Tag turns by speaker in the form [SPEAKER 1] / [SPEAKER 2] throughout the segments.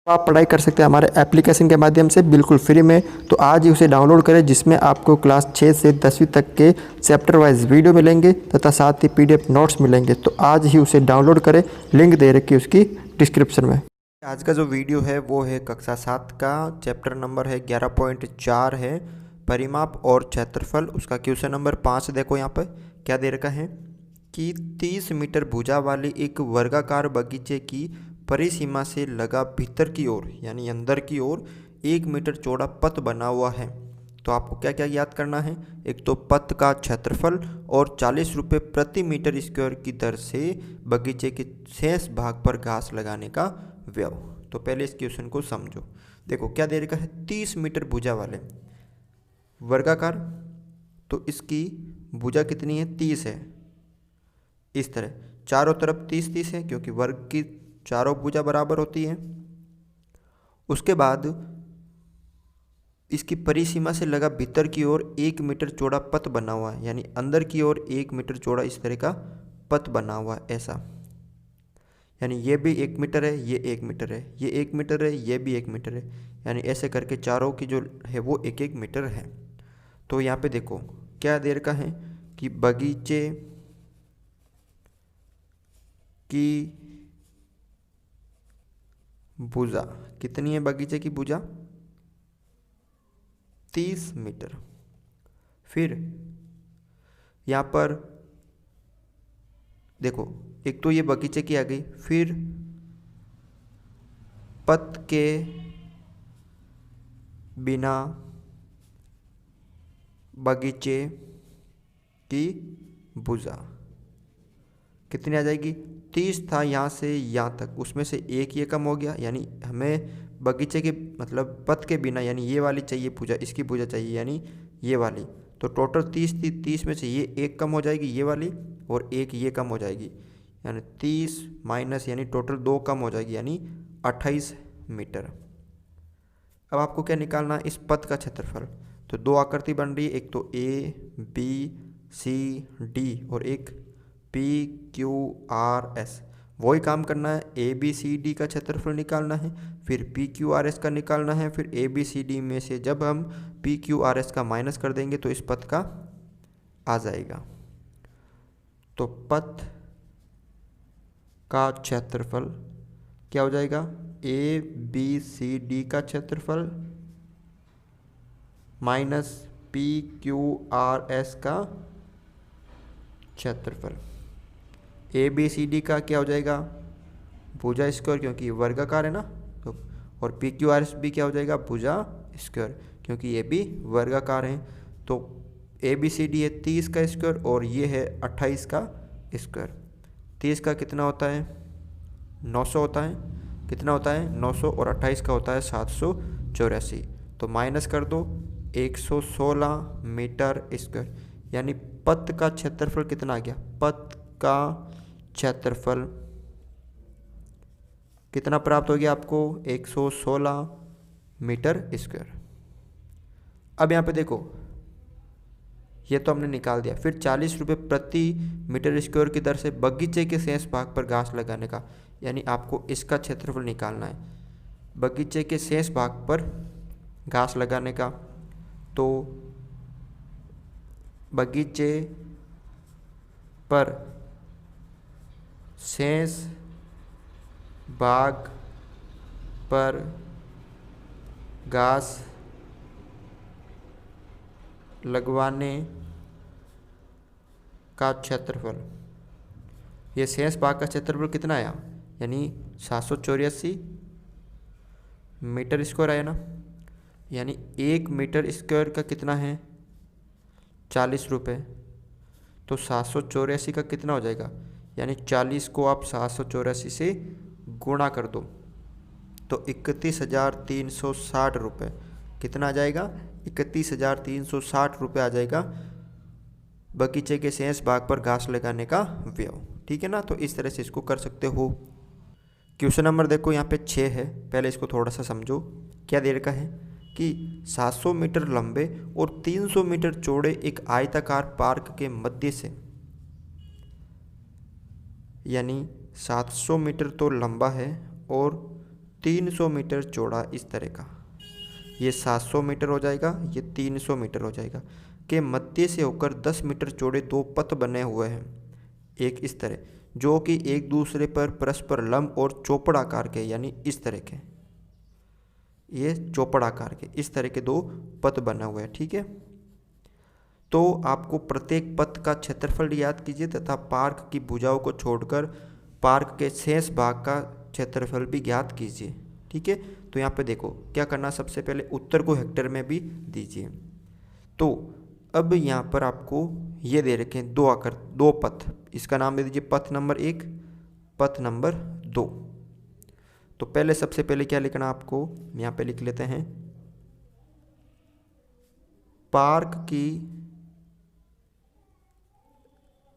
[SPEAKER 1] आप पढ़ाई कर सकते हैं हमारे एप्लीकेशन के माध्यम से बिल्कुल फ्री में। तो आज ही उसे डाउनलोड करें, जिसमें आपको क्लास 6 से 10वीं तक के चैप्टर वाइज वीडियो मिलेंगे तथा साथ ही पीडीएफ नोट्स मिलेंगे। तो आज ही उसे डाउनलोड करें, लिंक दे रखी है उसकी डिस्क्रिप्शन में। आज का जो वीडियो है वो है कक्षा 7 का, चैप्टर नंबर है 11.4 है परिमाप और क्षेत्रफल। उसका क्वेश्चन नंबर 5 देखो यहाँ पर क्या दे रखा है कि 30 मीटर भुजा वाली एक वर्गाकार बगीचे की परिसीमा से लगा भीतर की ओर यानी अंदर की ओर 1 मीटर चौड़ा पथ बना हुआ है। तो आपको क्या क्या याद करना है, एक तो पथ का क्षेत्रफल और 40 रुपये प्रति मीटर स्क्वायर की दर से बगीचे के शेष भाग पर घास लगाने का व्यय। तो पहले इस क्वेश्चन को समझो। देखो क्या दे रखा है, 30 मीटर भुजा वाले वर्गाकार, तो इसकी भुजा कितनी है, 30 है। इस तरह चारों तरफ 30-30 है क्योंकि वर्ग की चारों भुजा बराबर होती है। उसके बाद इसकी परिसीमा से लगा भीतर की ओर 1 मीटर चौड़ा पथ बना हुआ है, यानी अंदर की ओर 1 मीटर चौड़ा इस तरह का पथ बना हुआ है ऐसा। यानी ये भी 1 मीटर है, ये 1 मीटर है, ये 1 मीटर है, ये भी 1 मीटर है, यानी ऐसे करके चारों की जो है वो 1-1 मीटर है। तो यहाँ पे देखो क्या दे रखा है कि बगीचे की भुजा कितनी है, बगीचे की भुजा 30 मीटर। फिर यहाँ पर देखो एक तो ये बगीचे की आ गई, फिर पथ के बिना बगीचे की भुजा कितनी आ जाएगी, 30 था यहाँ से यहाँ तक, उसमें से एक ये कम हो गया, यानी हमें बगीचे के मतलब पथ के बिना यानी ये वाली चाहिए भुजा, इसकी भुजा चाहिए यानी ये वाली। तो टोटल 30 थी, 30 में से ये एक कम हो जाएगी ये वाली, और एक ये कम हो जाएगी, यानी 30 माइनस यानी टोटल 2 कम हो जाएगी, यानी 28 मीटर। अब आपको क्या निकालना है, इस पथ का क्षेत्रफल। तो 2 आकृति बन रही है, एक तो ए बी सी डी और एक पी क्यू आर एस। वही काम करना है, ए बी सी डी का क्षेत्रफल निकालना है, फिर पी क्यू आर एस का निकालना है, फिर ए बी सी डी में से जब हम पी क्यू आर एस का माइनस कर देंगे तो इस पथ का आ जाएगा। तो पथ का क्षेत्रफल क्या हो जाएगा, ए बी सी डी का क्षेत्रफल minus P Q R S का क्षेत्रफल। ए बी सी डी का क्या हो जाएगा, भुजा स्क्वायर क्योंकि ये वर्गाकार है ना, तो और पी क्यू आर एस भी क्या हो जाएगा, भुजा स्क्वायर क्योंकि ये भी वर्गाकार है। तो ए बी सी डी है 30 का स्क्वायर और ये है 28 का स्क्वायर। 30 का कितना होता है, 900 होता है, कितना होता है 900, और 28 का होता है 784। तो माइनस कर दो, 116 मीटर स्क्वायर, यानी पथ का क्षेत्रफल कितना आ गया, पथ का क्षेत्रफल कितना प्राप्त हो गया आपको, 116 मीटर स्क्वायर। अब यहाँ पे देखो ये तो हमने निकाल दिया, फिर 40 रुपये प्रति मीटर स्क्वायर की दर से बगीचे के शेष भाग पर घास लगाने का, यानी आपको इसका क्षेत्रफल निकालना है, बगीचे के शेष भाग पर घास लगाने का। तो बगीचे पर शेष भाग पर घास लगवाने का क्षेत्रफल, ये शेष भाग का क्षेत्रफल कितना आया, यानी 784 मीटर स्क्वायर आया ना, यानी 1 मीटर स्क्वायर का कितना है 40 रुपये। तो 784 का कितना हो जाएगा, यानी 40 को आप 784 से गुणा कर दो तो 31,360 रुपये कितना आ जाएगा, 31,360 रुपये आ जाएगा बगीचे के शेष भाग पर घास लगाने का व्यय। ठीक है ना, तो इस तरह से इसको कर सकते हो। क्वेश्चन नंबर देखो यहाँ पे 6 है, पहले इसको थोड़ा सा समझो। क्या दे रखा है कि 700 मीटर लंबे और 300 मीटर चौड़े एक आयताकार पार्क के मध्य से, यानी 700 मीटर तो लंबा है और 300 मीटर चौड़ा इस तरह का, ये 700 मीटर हो जाएगा, ये 300 मीटर हो जाएगा, के मध्य से होकर 10 मीटर चौड़े दो पथ बने हुए हैं, एक इस तरह, जो कि एक दूसरे पर परस्पर लंब और चौपड़ आकार के, यानी इस तरह के, ये चौपड़ आकार के इस तरह के दो पथ बने हुए हैं। ठीक है, तो आपको प्रत्येक पथ का क्षेत्रफल याद कीजिए तथा पार्क की भुजाओं को छोड़कर पार्क के शेष भाग का क्षेत्रफल भी ज्ञात कीजिए। ठीक है, तो यहाँ पे देखो क्या करना, सबसे पहले उत्तर को हेक्टेयर में भी दीजिए। तो अब यहाँ पर आपको ये दे रखे हैं दो पथ, इसका नाम दे दीजिए पथ नंबर 1, पथ नंबर 2। तो पहले सबसे पहले क्या लिखना आपको, यहाँ पे लिख लेते हैं पार्क की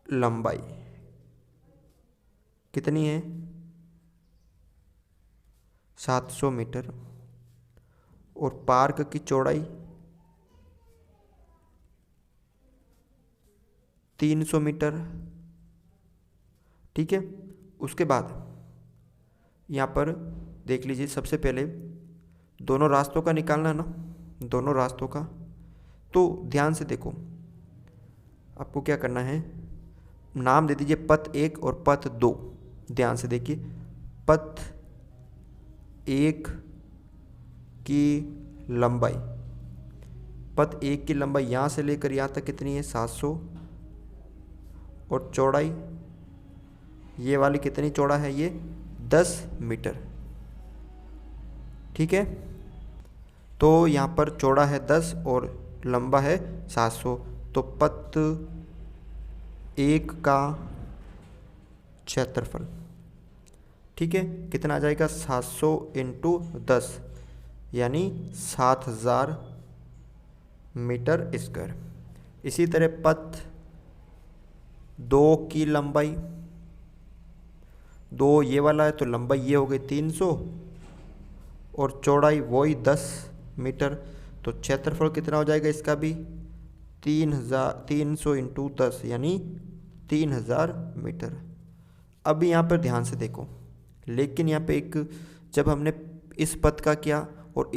[SPEAKER 1] लंबाई कितनी है, 700 मीटर, और पार्क की चौड़ाई 300 मीटर। ठीक है, उसके बाद यहाँ पर देख लीजिए, सबसे पहले दोनों रास्तों का निकालना है ना, दोनों रास्तों का। तो ध्यान से देखो, आपको क्या करना है, नाम दे दीजिए पथ 1 और पथ 2। ध्यान से देखिए, पथ 1 की लंबाई, पथ 1 की लंबाई यहाँ से लेकर यहाँ तक कितनी है, 700, और चौड़ाई ये वाली कितनी चौड़ा है, ये 10 मीटर। ठीक है, तो यहाँ पर चौड़ा है 10 और लंबा है 700, तो पथ 1 का क्षेत्रफल, ठीक है, कितना आ जाएगा, 700 इंटू 10, यानी 7000 मीटर स्क्वायर। इसी तरह पथ 2 की लंबाई, 2 ये वाला है तो लंबाई ये हो गई 300 और चौड़ाई वही 10 मीटर, तो क्षेत्रफल कितना हो जाएगा इसका भी 300 इंटू 10, यानी 3000 मीटर। अब यहाँ पर ध्यान से देखो, लेकिन यहाँ पे एक, जब हमने इस पथ का किया और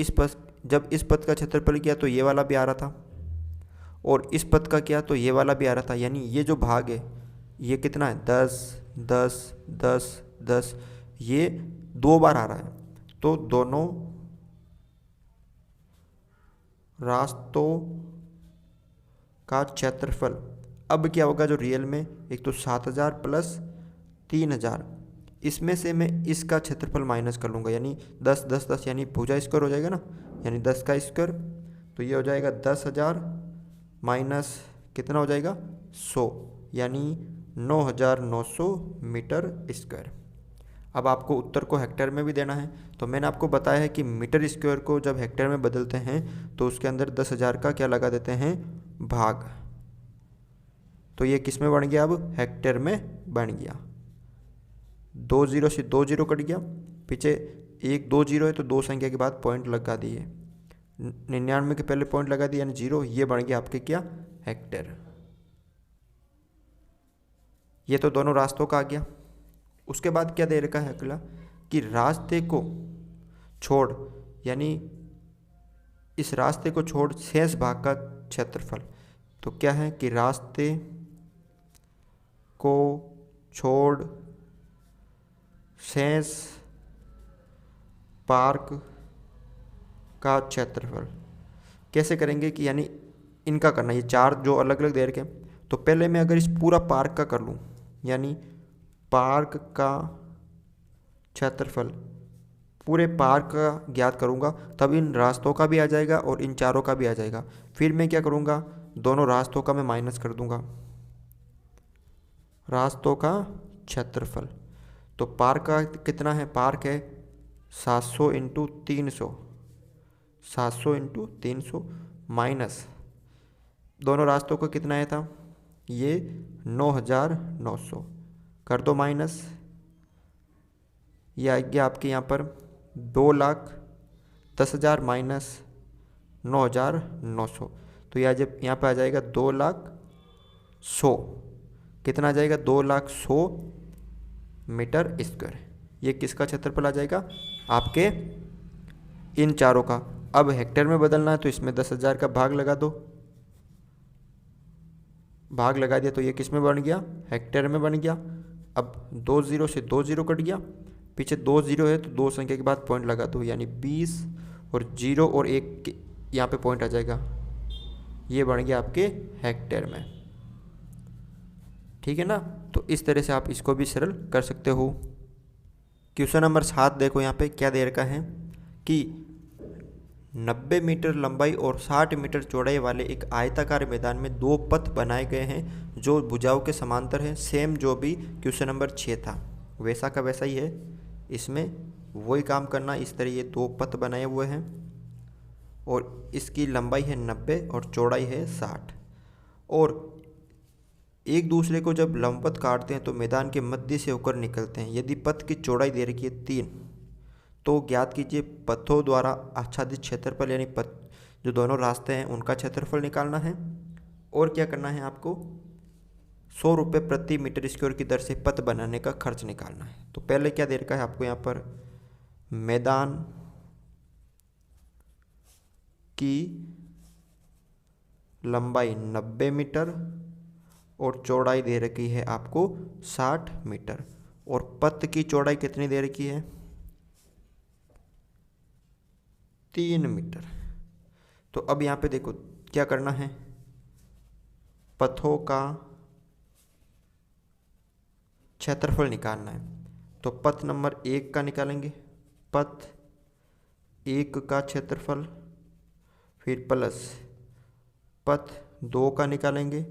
[SPEAKER 1] जब इस पथ का क्षेत्रफल किया तो ये वाला भी आ रहा था, और इस पथ का किया तो ये वाला भी आ रहा था, यानी ये जो भाग है ये कितना है, 10 10 10 10, ये 2 बार आ रहा है। तो दोनों रास्तों का क्षेत्रफल अब क्या होगा, जो रियल में, एक तो 7000 प्लस 3000, इसमें से मैं इसका क्षेत्रफल माइनस कर लूँगा, यानी 10 10 10, यानी भुजा स्क्वायर हो जाएगा ना, यानी 10 का स्क्वायर, तो ये हो जाएगा 10,000 माइनस कितना हो जाएगा 100, यानी 9900 मीटर स्क्वायर। अब आपको उत्तर को हेक्टेयर में भी देना है, तो मैंने आपको बताया है कि मीटर स्क्वायर को जब हेक्टेयर में बदलते हैं तो उसके अंदर 10,000 का क्या लगा देते हैं, भाग। तो ये किस में बन गया, अब हेक्टेयर में बन गया। 2 0 से 2 0 कट गया, पीछे 1 2 0 है तो 2 संख्या के बाद पॉइंट लगा दिए, 99 के पहले पॉइंट लगा दिया, यानी 0, ये बन गया आपके क्या, हेक्टेयर। ये तो दोनों रास्तों का आ गया। उसके बाद क्या दे रखा है अगला, कि रास्ते को छोड़, यानी इस रास्ते को छोड़ शेष भाग का क्षेत्रफल। तो क्या है कि रास्ते को छोड़ शेष पार्क का क्षेत्रफल कैसे करेंगे, कि यानी इनका करना, ये 4 जो अलग अलग दे रखे हैं, तो पहले मैं अगर इस पूरा पार्क का कर लूँ, यानी पार्क का क्षेत्रफल पूरे पार्क का ज्ञात करूँगा, तब इन रास्तों का भी आ जाएगा और इन चारों का भी आ जाएगा। फिर मैं क्या करूँगा, दोनों रास्तों का मैं माइनस कर दूँगा, रास्तों का क्षेत्रफल। तो पार्क का कितना है, पार्क है 700 इंटू 300, 700 इंटू 300 माइनस दोनों रास्तों का कितना आया था, ये 9900, कर दो माइनस, ये आ गया आपके यहाँ पर 2,10,000 माइनस 9,900, तो यह जब यहाँ पर आ जाएगा 2,00,100, कितना आ जाएगा 2,00,100 मीटर स्क्वायर। ये किसका क्षेत्रफल आ जाएगा, आपके इन चारों का। अब हेक्टेयर में बदलना है तो इसमें 10,000 का भाग लगा दो, भाग लगा दिया तो ये किस में बन गया, हेक्टेयर में बन गया। अब 2 0 से 2 0 कट गया, पीछे 2 0 है तो 2 संख्या के बाद पॉइंट लगा दो, यानी 20 और 0 और 1 यहाँ पे पॉइंट आ जाएगा, ये बन गया आपके हेक्टेयर में। ठीक है ना। तो इस तरह से आप इसको भी सरल कर सकते हो। क्वेश्चन नंबर 7 देखो, यहाँ पे क्या दे रखा है कि 90 मीटर लंबाई और 60 मीटर चौड़ाई वाले एक आयताकार मैदान में 2 पथ बनाए गए हैं जो भुजाओं के समांतर हैं। सेम जो भी क्वेश्चन नंबर 6 था वैसा का वैसा ही है, इसमें वही काम करना। इस तरह ये 2 पथ बनाए हुए हैं और इसकी लंबाई है 90 और चौड़ाई है 60, और एक दूसरे को जब लंबवत काटते हैं तो मैदान के मध्य से होकर निकलते हैं। यदि पथ की चौड़ाई दे रखी है 3 तो ज्ञात कीजिए पथों द्वारा आच्छादित क्षेत्रफल, यानी पथ जो दोनों रास्ते हैं उनका क्षेत्रफल निकालना है। और क्या करना है आपको, 100 रुपये प्रति मीटर स्क्वायर की दर से पथ बनाने का खर्च निकालना है। तो पहले क्या दे रखा है आपको, यहाँ पर मैदान की लंबाई 90 मीटर और चौड़ाई दे रखी है आपको 60 मीटर, और पथ की चौड़ाई कितनी दे रखी है, 3 मीटर। तो अब यहाँ पे देखो क्या करना है, पथों का क्षेत्रफल निकालना है। तो पथ नंबर 1 का निकालेंगे, पथ 1 का क्षेत्रफल, फिर प्लस पथ 2 का निकालेंगे,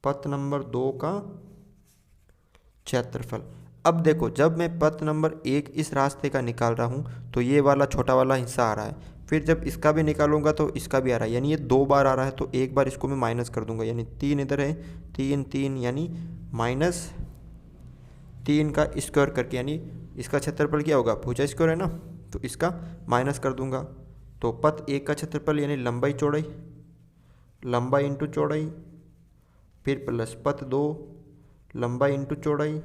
[SPEAKER 1] पथ नंबर 2 का क्षेत्रफल। अब देखो जब मैं पथ नंबर 1 इस रास्ते का निकाल रहा हूँ तो ये वाला छोटा वाला हिस्सा आ रहा है, फिर जब इसका भी निकालूंगा तो इसका भी आ रहा है, यानी ये 2 बार आ रहा है। तो एक बार इसको मैं माइनस कर दूंगा, यानी 3 इधर है, 3 3 यानी -3 का स्क्वायर करके, यानी इसका क्षेत्रफल क्या होगा, भुजा स्क्वायर है ना, तो इसका माइनस कर दूंगा। तो पथ 1 का क्षेत्रफल यानी लंबाई चौड़ाई, लंबाई इंटू चौड़ाई, फिर प्लस पथ 2 लंबाई इंटू चौड़ाई,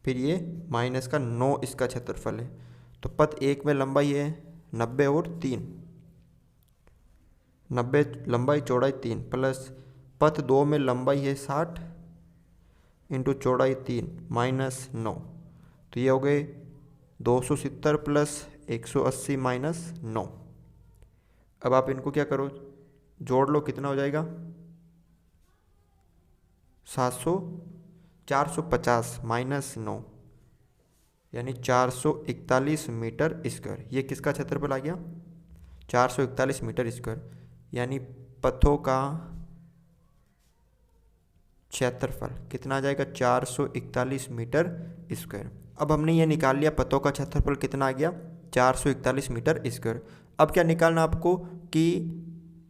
[SPEAKER 1] फिर ये माइनस का 9 इसका क्षेत्रफल है। तो पथ 1 में लंबाई है 90 और 3, 90 लंबाई चौड़ाई 3, प्लस पथ 2 में लंबाई है 60 इंटू चौड़ाई 3 -9, तो ये हो गए 270 प्लस 180 -9। अब आप इनको क्या करो, जोड़ लो, कितना हो जाएगा, 450 -9 यानी 441 मीटर स्क्वायर। ये किसका क्षेत्रफल आ गया, 441 मीटर स्क्वायर, यानी पथों का क्षेत्रफल कितना आ जाएगा, 441 मीटर स्क्वायर। अब हमने ये निकाल लिया पथों का क्षेत्रफल कितना आ गया, 441 मीटर स्क्वायर। अब क्या निकालना आपको कि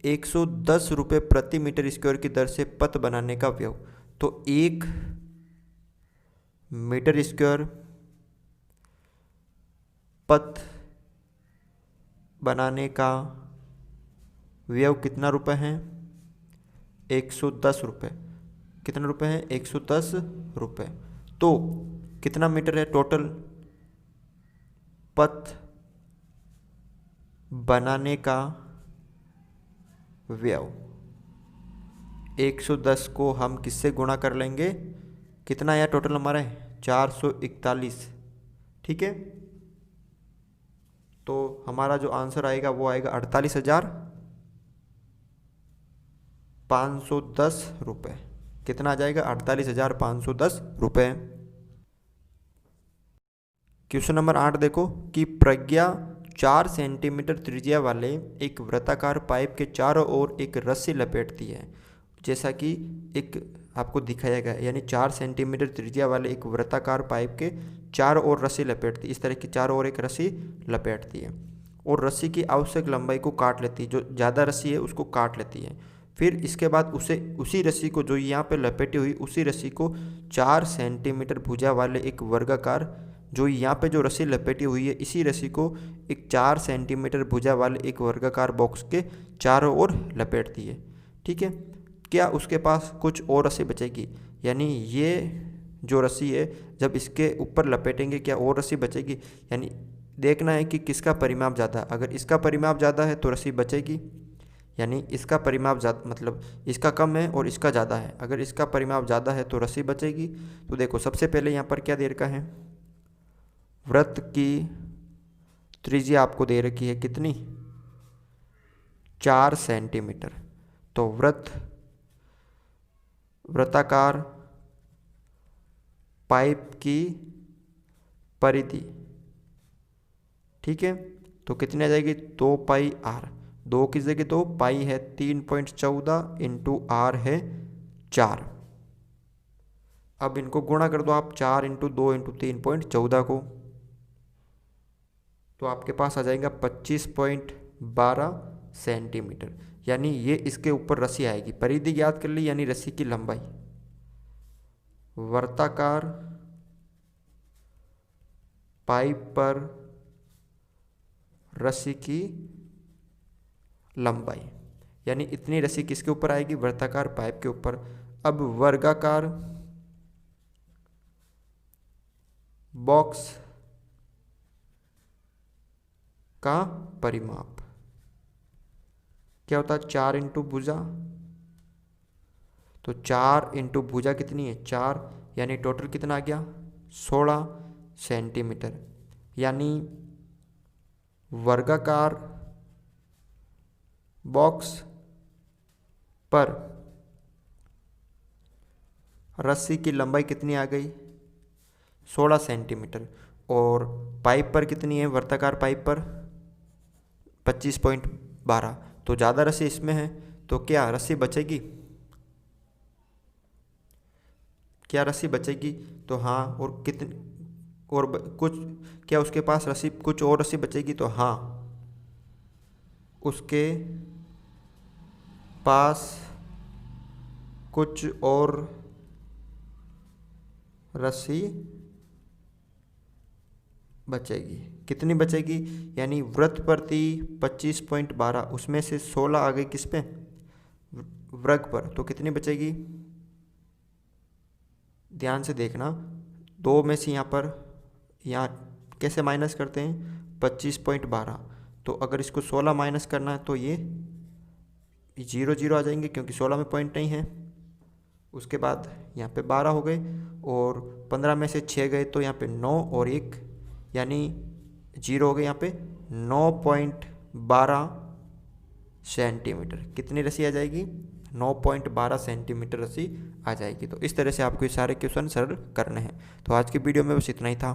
[SPEAKER 1] 110 रुपये प्रति मीटर स्क्वायर की दर से पथ बनाने का व्यय। तो 1 मीटर स्क्वायर पथ बनाने का व्यय कितना रुपए हैं, 110 रुपये। कितना रुपए हैं, 110 रुपये। तो कितना मीटर है टोटल पथ बनाने का व्यय, 110 को हम किससे गुणा कर लेंगे, कितना आया टोटल हमारा, 441, ठीक है। तो हमारा जो आंसर आएगा वो आएगा 48,510 रुपये। कितना आ जाएगा, 48,510 रुपये। क्वेश्चन नंबर 8 देखो कि प्रज्ञा 4 सेंटीमीटर त्रिज्या वाले एक वृत्ताकार पाइप के चारों ओर एक रस्सी लपेटती है, जैसा कि एक आपको दिखाया गया, यानी 4 सेंटीमीटर त्रिज्या वाले एक वृत्ताकार पाइप के चारों ओर रस्सी लपेटती है। इस तरह की चारों ओर एक रस्सी लपेटती है और रस्सी की आवश्यक लंबाई को काट लेती है, जो ज़्यादा रस्सी है उसको काट लेती है। फिर इसके बाद उसी रस्सी को, जो यहाँ पे लपेटी हुई उसी रस्सी को 4 सेंटीमीटर भुजा वाले एक वर्गाकार, जो यहाँ पे जो रस्सी लपेटी हुई है इसी रस्सी को एक 4 सेंटीमीटर भुजा वाले एक वर्गाकार बॉक्स के चारों ओर लपेटती है, ठीक है। क्या उसके पास कुछ और रस्सी बचेगी, यानी ये जो रस्सी है जब इसके ऊपर लपेटेंगे क्या और रस्सी बचेगी? यानी देखना है कि किसका परिमाप ज़्यादा है। अगर इसका परिमाप ज़्यादा है तो रस्सी बचेगी, यानी इसका परिमाप ज़्यादा मतलब इसका कम है और इसका ज़्यादा है। अगर इसका परिमाप ज़्यादा है तो रस्सी बचेगी। तो देखो सबसे पहले यहाँ पर क्या दे रखा है, वृत्त की त्रिज्या आपको दे रखी है कितनी, 4 सेंटीमीटर। तो वृत्ताकार पाइप की परिधि, ठीक है, तो कितनी आ जाएगी, 2 पाई आर। 2 की जगह 2, पाई है 3.14 इंटू आर है 4। अब इनको गुणा कर दो आप, 4 इंटू 2 इंटू 3.14 को, तो आपके पास आ जाएगा 25.12 सेंटीमीटर। यानी ये इसके ऊपर रस्सी आएगी। परिधि याद कर ली, यानी रस्सी की लंबाई। वर्ताकार पाइप पर रस्सी की लंबाई, यानी इतनी रस्सी किसके ऊपर आएगी, वर्ताकार पाइप के ऊपर। अब वर्गाकार बॉक्स का परिमाप क्या होता है, 4 इंटू भुजा। तो 4 इंटू भुजा कितनी है, 4, यानी टोटल कितना आ गया, 16 सेंटीमीटर। यानी वर्गाकार बॉक्स पर रस्सी की लंबाई कितनी आ गई, 16 सेंटीमीटर। और पाइप पर कितनी है, वर्ताकार पाइप पर 25.12। तो ज़्यादा रस्सी इसमें है, तो क्या रस्सी बचेगी, क्या रस्सी बचेगी, तो हाँ। और कितनी और कुछ क्या उसके पास रस्सी, कुछ और रस्सी बचेगी, तो हाँ उसके पास कुछ और रस्सी बचेगी। कितनी बचेगी, यानी वृत्त प्रति 25.12, उसमें से 16 आ गई किस पे, वर्ग पर। तो कितनी बचेगी, ध्यान से देखना, 2 में से यहाँ कैसे माइनस करते हैं, 25.12। तो अगर इसको 16 माइनस करना है तो ये 0 0 आ जाएंगे, क्योंकि 16 में पॉइंट नहीं है। उसके बाद यहाँ पे 12 हो गए, और 15 में से 6 गए, तो यहाँ पे 9 और 1, यानी 0 हो गए। यहाँ पे 9.12 सेंटीमीटर कितनी रस्सी आ जाएगी, 9.12 सेंटीमीटर रस्सी आ जाएगी। तो इस तरह से आपको ये सारे क्वेश्चन सरल करने हैं। तो आज की वीडियो में बस इतना ही था।